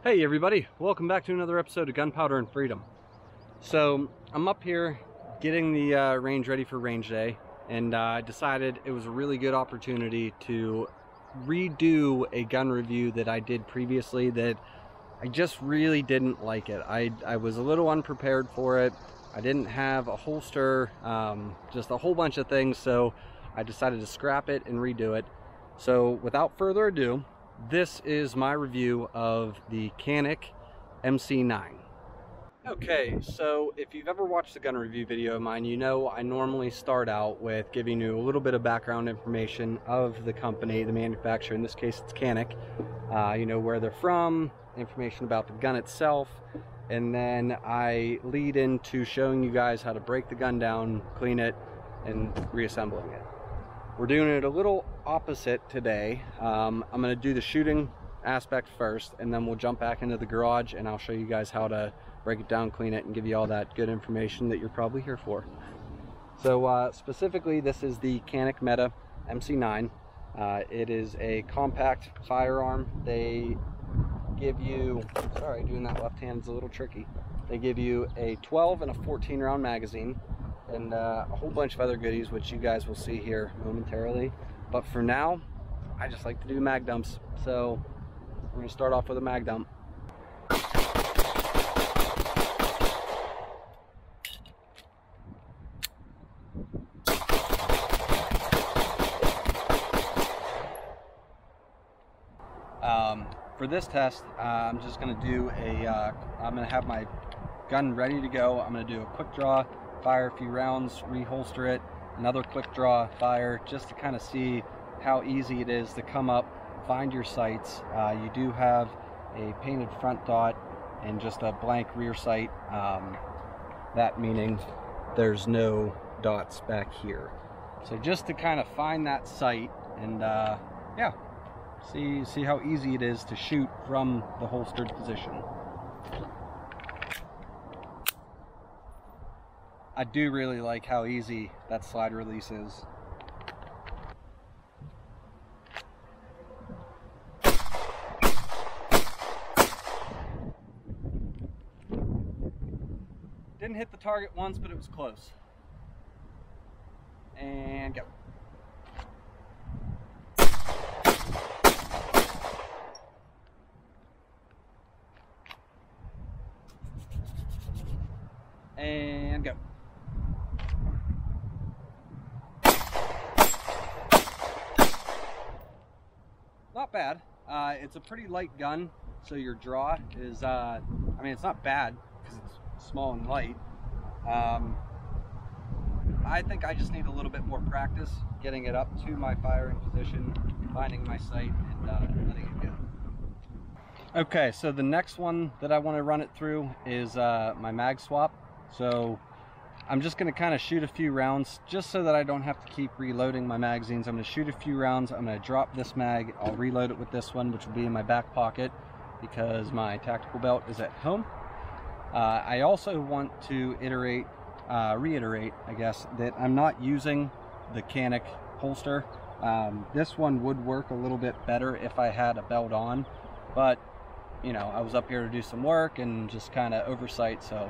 Hey everybody, welcome back to another episode of Gunpowder and Freedom. So I'm up here getting the range ready for range day, and I decided it was a really good opportunity to redo a gun review that I did previously that I just really didn't like it. I was a little unprepared for it. I didn't have a holster, just a whole bunch of things, so I decided to scrap it and redo it. So without further ado, this is my review of the Canik MC9. Okay, so if you've ever watched a gun review video of mine, you know I normally start out with giving you a little bit of background information of the company, the manufacturer. In this case, it's Canik. You know where they're from, information about the gun itself, and then I lead into showing you guys how to break the gun down, clean it, and reassembling it. We're doing it a little opposite today. I'm going to do the shooting aspect first, and then we'll jump back into the garage and I'll show you guys how to break it down, clean it, and give you all that good information that you're probably here for. So specifically, this is the Canik Mete MC9. It is a compact firearm. They give you, sorry, doing that left hand is a little tricky. They give you a 12 and a 14 round magazine, and a whole bunch of other goodies, which you guys will see here momentarily. But for now, I just like to do mag dumps. So we're going to start off with a mag dump. For this test, I'm just going to do I'm going to have my gun ready to go. I'm going to do a quick draw, fire a few rounds, reholster it, another quick draw, fire, just to kind of see how easy it is to come up, find your sights. You do have a painted front dot and just a blank rear sight. That meaning there's no dots back here. So just to kind of find that sight and yeah, see how easy it is to shoot from the holstered position. I do really like how easy that slide release is. Didn't hit the target once, but it was close. And go. And go. Not bad. It's a pretty light gun, so your draw is, I mean, it's not bad because it's small and light. I think I just need a little bit more practice getting it up to my firing position, finding my sight, and letting it go. Okay, so the next one that I want to run it through is my mag swap. So I'm just going to kind of shoot a few rounds just so that I don't have to keep reloading my magazines. I'm going to shoot a few rounds. I'm going to drop this mag. I'll reload it with this one, which will be in my back pocket because my tactical belt is at home. I also want to reiterate, I guess, that I'm not using the Canik holster. This one would work a little bit better if I had a belt on, but you know, I was up here to do some work and just kind of oversight, so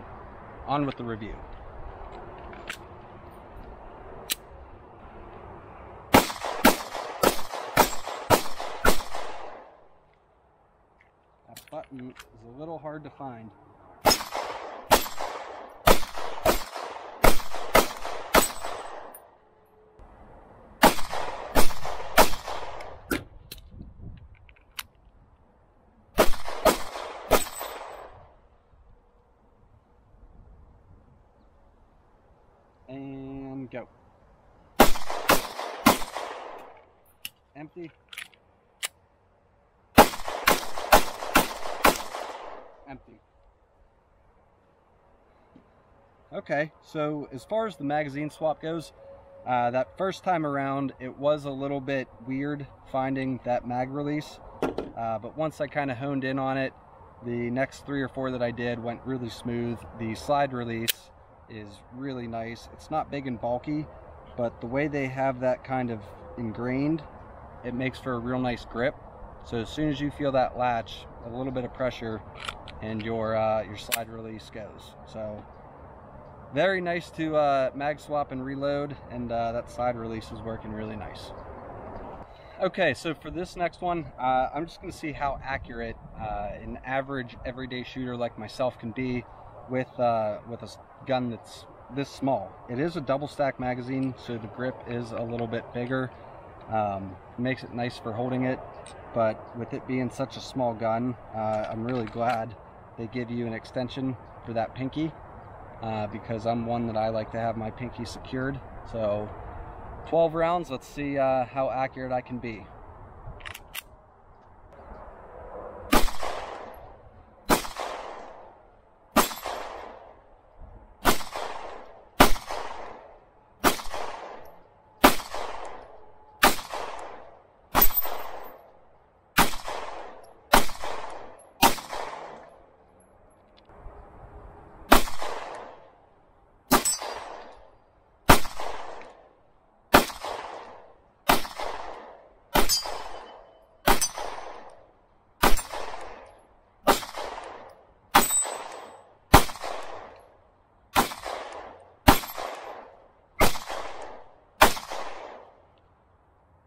on with the review. That button is a little hard to find. And go. Empty. Empty. Okay, so as far as the magazine swap goes, that first time around it was a little bit weird finding that mag release, but once I kind of honed in on it, the next 3 or 4 that I did went really smooth. The slide release is really nice. It's not big and bulky, but the way they have that kind of ingrained, it makes for a real nice grip. So as soon as you feel that latch, a little bit of pressure and your slide release goes. So very nice to mag swap and reload, and that slide release is working really nice. Okay, so for this next one, I'm just going to see how accurate an average everyday shooter like myself can be with a gun that's this small. It is a double stack magazine, so the grip is a little bit bigger. Makes it nice for holding it, but with it being such a small gun, I'm really glad they give you an extension for that pinky, because I'm one that I like to have my pinky secured. So 12 rounds, let's see how accurate I can be.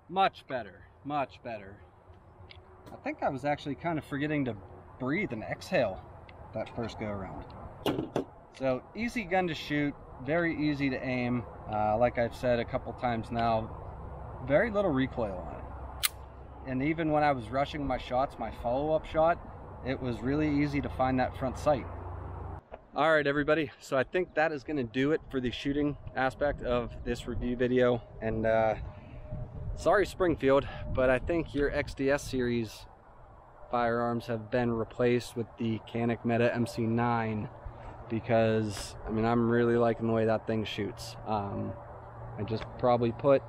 Much better, much better. I think I was actually kind of forgetting to breathe and exhale that first go around. So easy gun to shoot, very easy to aim. Like I've said a couple times now, very little recoil on it. And even when I was rushing my shots, my follow-up shot, it was really easy to find that front sight. All right, everybody, so I think that is going to do it for the shooting aspect of this review video. And sorry Springfield, but I think your XDS series firearms have been replaced with the Canik Mete MC9, because I mean, I'm really liking the way that thing shoots. I just probably put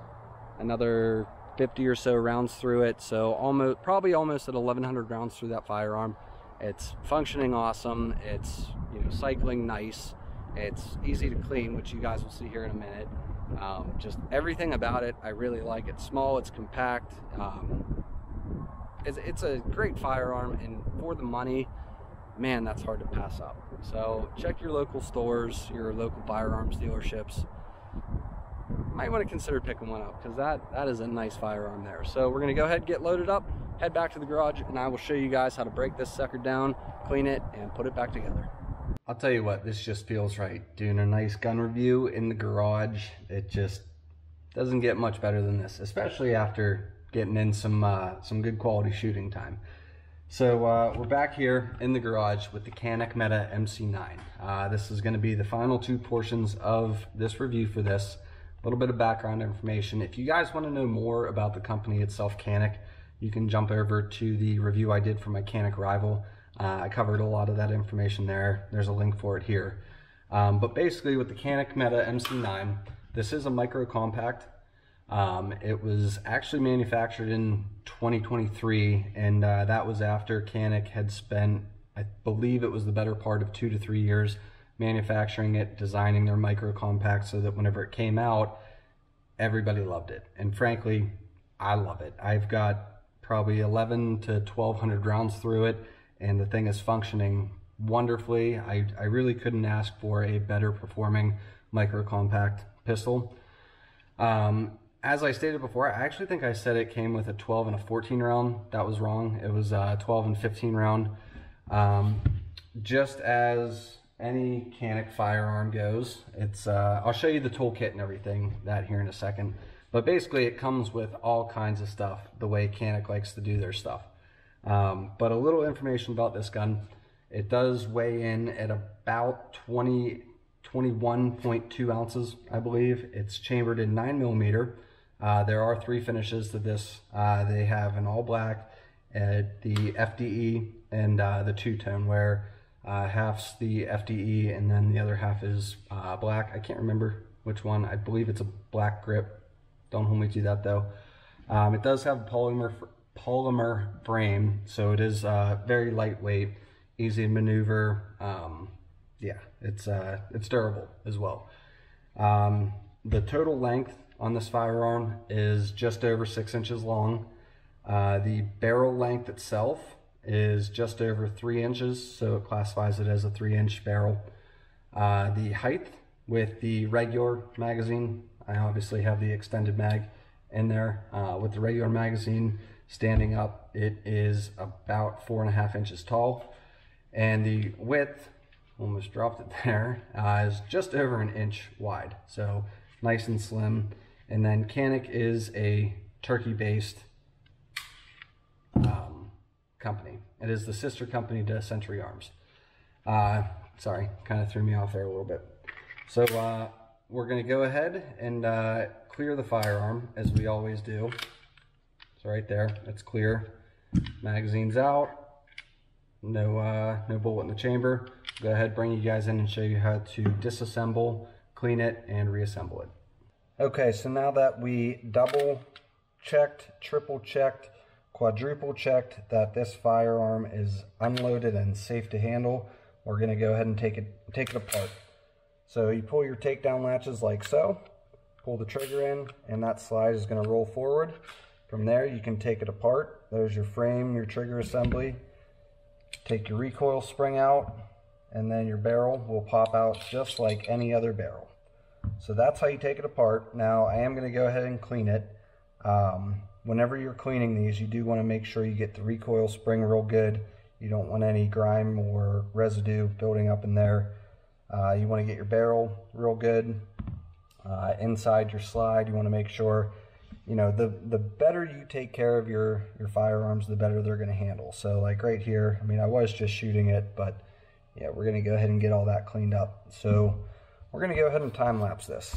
another 50 or so rounds through it, so probably almost at 1100 rounds through that firearm. It's functioning awesome. It's, you know, cycling nice. It's easy to clean, which you guys will see here in a minute. Just everything about it I really like. It's small, it's compact, it's a great firearm, and for the money, man, that's hard to pass up. So check your local stores, your local firearms dealerships. Might want to consider picking one up, because that is a nice firearm there. So we're going to go ahead and get loaded up, head back to the garage, and I will show you guys how to break this sucker down, clean it, and put it back together. I'll tell you what, this just feels right. Doing a nice gun review in the garage, it just doesn't get much better than this, especially after getting in some good quality shooting time. So we're back here in the garage with the Canik Mete MC9. This is going to be the final two portions of this review for this. A little bit of background information. If you guys want to know more about the company itself, Canik, you can jump over to the review I did for my Canik rival. I covered a lot of that information there. There's a link for it here. But basically with the Canik Mete MC9, this is a micro compact. It was actually manufactured in 2023, and that was after Canik had spent, I believe it was the better part of 2 to 3 years manufacturing it, designing their micro compact so that whenever it came out, everybody loved it. And frankly, I love it. I've got probably 11 to 1200 rounds through it, and the thing is functioning wonderfully. I really couldn't ask for a better performing micro compact pistol. As I stated before, I actually think I said it came with a 12 and a 14 round. That was wrong. It was 12 and 15 round. Just as any Canik firearm goes, it's I'll show you the toolkit and everything that here in a second. But basically it comes with all kinds of stuff, the way Canik likes to do their stuff. But a little information about this gun. It does weigh in at about 21.2 ounces, I believe. It's chambered in 9mm. There are 3 finishes to this. They have an all black, the FDE, and the two-tone, where half's the FDE and then the other half is black. I can't remember which one. I believe it's a black grip. Don't hold me to that though. It does have a polymer frame, so it is very lightweight, easy to maneuver. Yeah, it's durable as well. The total length on this firearm is just over 6 inches long. The barrel length itself is just over 3 inches, so it classifies it as a 3-inch barrel. The height with the regular magazine, I obviously have the extended mag in there. With the regular magazine standing up, it is about 4.5 inches tall, and the width, almost dropped it there, is just over 1 inch wide, so nice and slim. And then Canik is a Turkey-based company. It is the sister company to Century Arms. Sorry, kind of threw me off there a little bit. So we're going to go ahead and clear the firearm, as we always do. So right there, it's clear. Magazine's out. No bullet in the chamber. Go ahead, bring you guys in and show you how to disassemble, clean it, and reassemble it. Okay, so now that we double checked, triple checked, quadruple checked that this firearm is unloaded and safe to handle, we're going to go ahead and take it apart. So you pull your takedown latches like so, pull the trigger in, and that slide is going to roll forward. From there you can take it apart. There's your frame, your trigger assembly. Take your recoil spring out, and then your barrel will pop out just like any other barrel. So that's how you take it apart. Now I am going to go ahead and clean it. Whenever you're cleaning these, you do want to make sure you get the recoil spring real good. You don't want any grime or residue building up in there. You want to get your barrel real good. Inside your slide, you want to make sure, you know, the better you take care of your firearms, the better they're going to handle. So like right here, I mean, I was just shooting it, but yeah, we're going to go ahead and get all that cleaned up. So we're going to go ahead and time lapse this.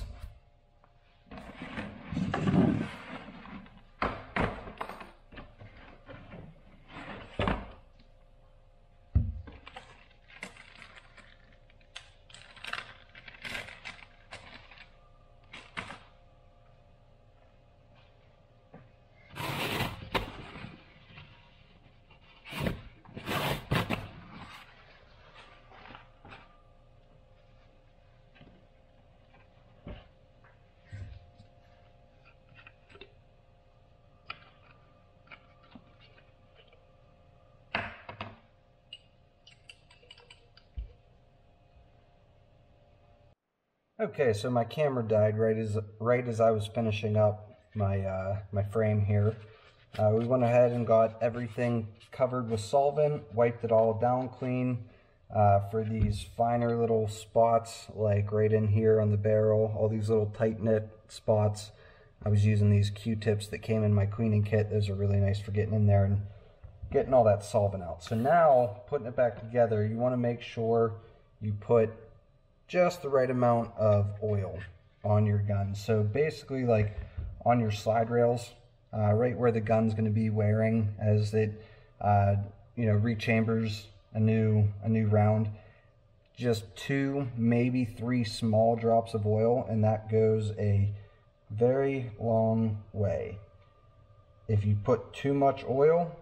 Okay, so my camera died right as I was finishing up my my frame here. We went ahead and got everything covered with solvent, wiped it all down clean. For these finer little spots, like right in here on the barrel, all these little tight-knit spots, I was using these Q-tips that came in my cleaning kit. Those are really nice for getting in there and getting all that solvent out. So now, putting it back together, you want to make sure you put just the right amount of oil on your gun. So basically, like on your slide rails, right where the gun's going to be wearing as it rechambers a new round, just 2, maybe 3 small drops of oil, and that goes a very long way. If you put too much oil,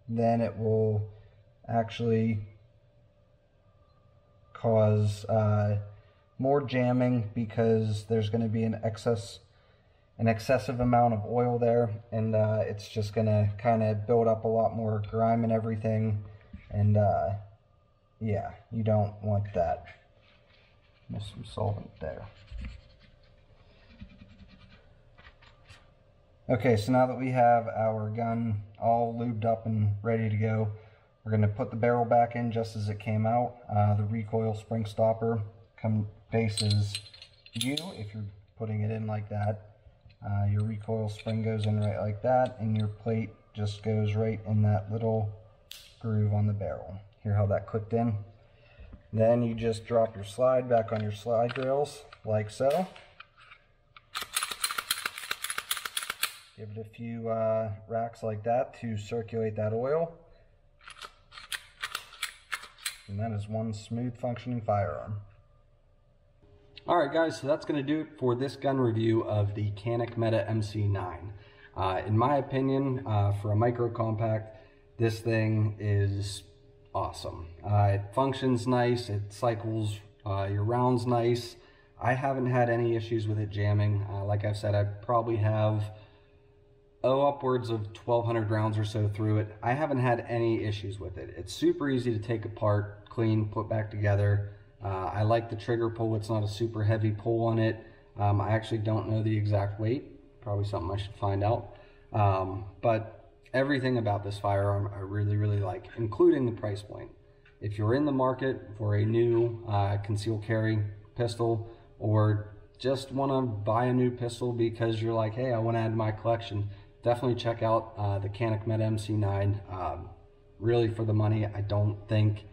then it will actually cause more jamming, because there's going to be an excessive amount of oil there, and it's just going to kind of build up a lot more grime and everything, and yeah, you don't want that. There's some solvent there. Okay, so now that we have our gun all lubed up and ready to go, we're going to put the barrel back in just as it came out. The recoil spring stopper faces you if you're putting it in like that. Your recoil spring goes in right like that, and your plate just goes right in that little groove on the barrel. Hear how that clicked in? Then you just drop your slide back on your slide rails like so. Give it a few racks like that to circulate that oil. And that is one smooth functioning firearm. Alright guys, so that's going to do it for this gun review of the Canik Mete MC9. In my opinion, for a micro compact, this thing is awesome. It functions nice, it cycles your rounds nice. I haven't had any issues with it jamming. Like I've said, I probably have upwards of 1,200 rounds or so through it. I haven't had any issues with it. It's super easy to take apart, clean, put back together. I like the trigger pull. It's not a super heavy pull on it. I actually don't know the exact weight. Probably something I should find out. But everything about this firearm I really, really like, including the price point. If you're in the market for a new concealed carry pistol, or just want to buy a new pistol because you're like, hey, I want to add to my collection, definitely check out the Canik Mete MC9. Really, for the money, I don't think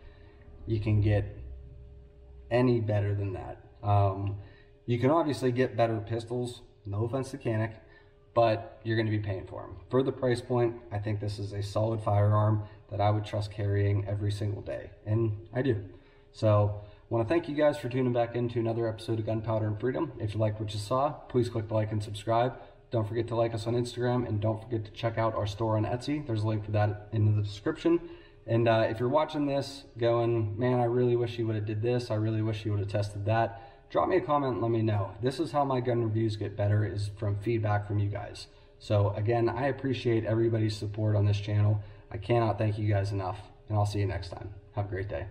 you can get any better than that. You can obviously get better pistols, no offense to Canik, but you're going to be paying for them. For the price point, I think this is a solid firearm that I would trust carrying every single day, and I do. So I want to thank you guys for tuning back into another episode of Gunpowder and Freedom. If you liked what you saw, please click the like and subscribe. Don't forget to like us on Instagram, and don't forget to check out our store on Etsy. There's a link for that in the description. And if you're watching this going, man, I really wish you would have did this, I really wish you would have tested that, drop me a comment and let me know. This is how my gun reviews get better, is from feedback from you guys. So again, I appreciate everybody's support on this channel. I cannot thank you guys enough, and I'll see you next time. Have a great day.